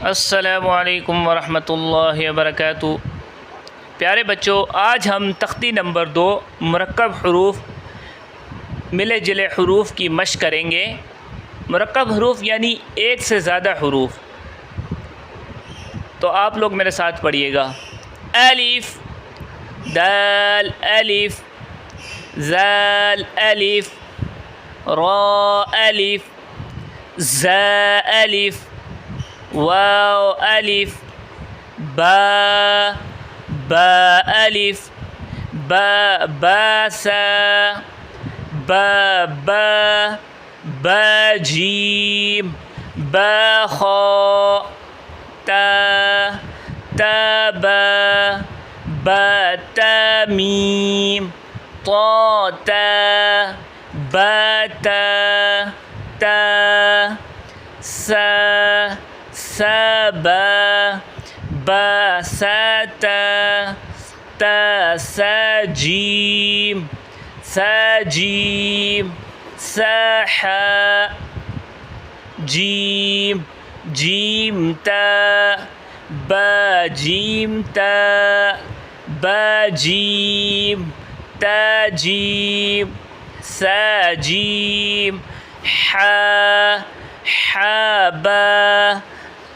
अस्सलामु अलैकुम वरहमतुल्लाहि वबरकातुहू। प्यारे बच्चों, आज हम तख्ती नंबर 2 मुरक्कब हरूफ मिले जुले हरूफ की मशक़ करेंगे। मुरक्कब हरूफ यानी एक से ज़्यादा हरूफ। तो आप लोग मेरे साथ पढ़िएगा। अलिफ, दाल अलिफ, ज़ाल अलिफ, रा अलिफ, ज़ा अलिफ, वाव अलिफ, बा अलिफ, बा सा, बा जीम, बा खा, ता बा ता मीम, ता बा ता सा बा सा ता सा जीम, सा जीम ता बा जीम ता जीम सा जीम बा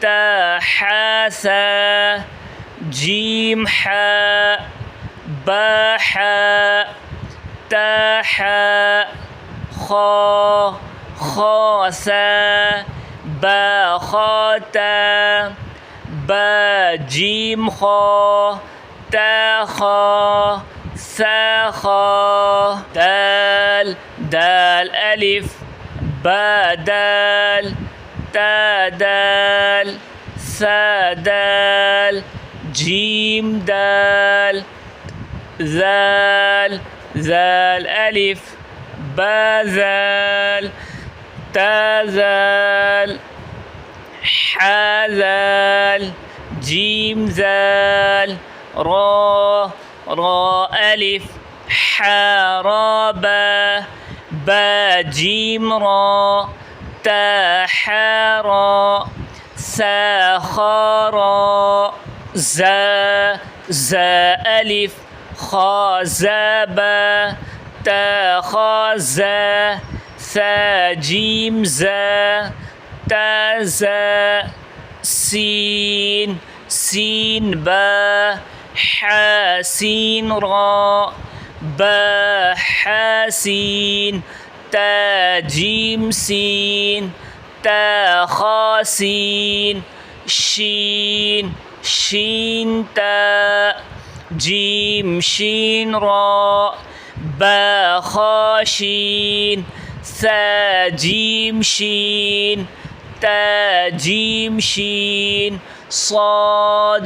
ता सा जीम बा ता खा सा बा ता बा जीम ता सा दाल अलिफ, बा दाल, ता दाल, सा दाल, जीम दाल, ज़ाल अलिफ, बा ज़ाल, ता ज़ाल, हा ज़ाल, जीम ज़ाल, रा अलिफ, हा रा बा जीम रा, ता हा रा, सा खा रा, ज़ा अलिफ, खा ज़ा बा, ता खा ज़ा, सा जीम ज़ा, ता ज़ा, सीन बा, हा सीन रा, बा हा सीन, ता जीम सीन, ता खा सीन, शीन ता, जीम शीन रा, बा खा शीन, सा जीम शीन, ता जीम शीन, صاد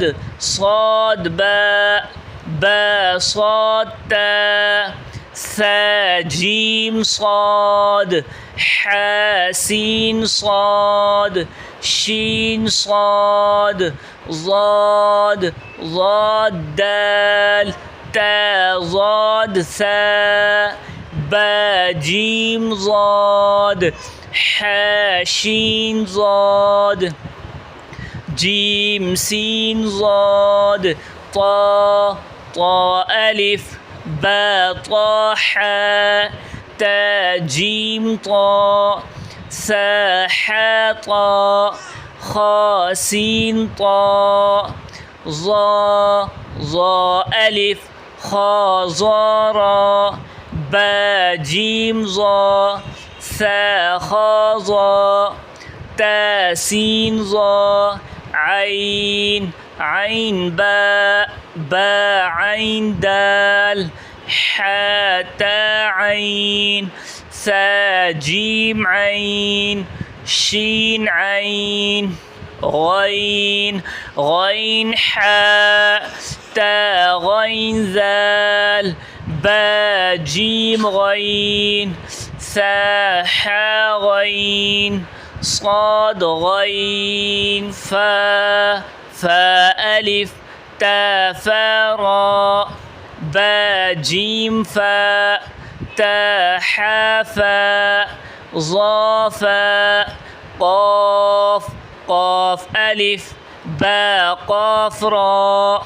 बा صاد ता, सा जीम صاد, हा सीन صاد, शीन صاد, ضاد दाल, ता ضاد सा, बा जीम ضاد, हा शीन ضاد, जीम सीन ضاد, ता अलिफ, बा ता हा, ता जीम ता, सा हा ता, खा सीन ता, ज़ा अलिफ, खा ज़ा रा, बा जीम ज़ा, सा खा ज़ा, ता सीन ज़ा, आइन बा आइन दाल, हा ता आइन, सा जीम आइन, शीन आइन, गैन हा, ता गैन ज़ाल, बा जीम गैन, सा हा गैन, صاد غين فا ألف تا فا را با جيم فا تا حا فا ظا فا قاف قاف ألف با قاف را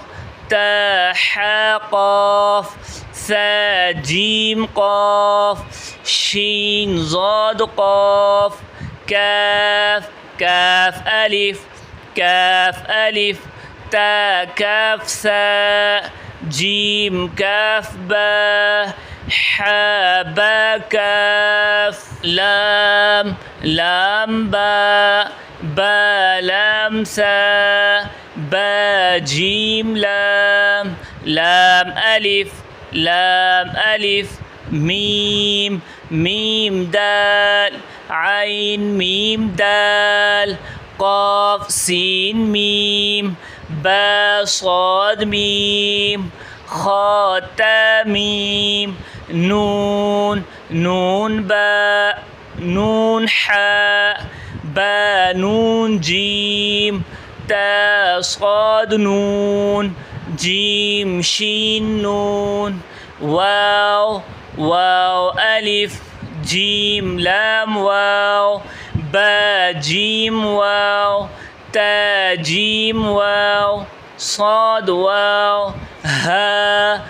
تا حا قاف ثا جيم قاف شين ضاد قاف كاف كاف ألف تا كاف ثاء جيم كاف با حا با كاف لام لام با لام ثاء با جيم لام لام ألف ميم ميم دال عين ميم دال قاف سين ميم با صاد ميم خا تا ميم نون نون با نون حا با نون جيم تا صاد نون جيم شين نون واو واو ألف جيم لام واو با جيم واو تا جيم واو صاد واو ها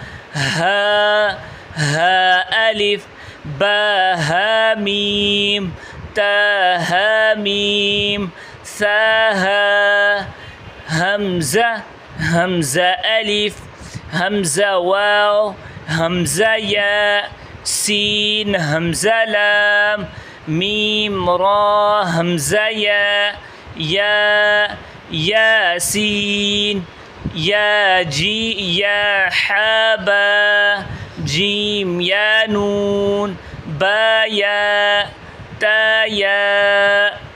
ألف با ها ميم تا ها ميم ثا ها همزة ألف همزة واو همزة يا سين همزة لام ميم را همزة يا ياسين يا جي يا حابا جيم يا نون با يا تا يا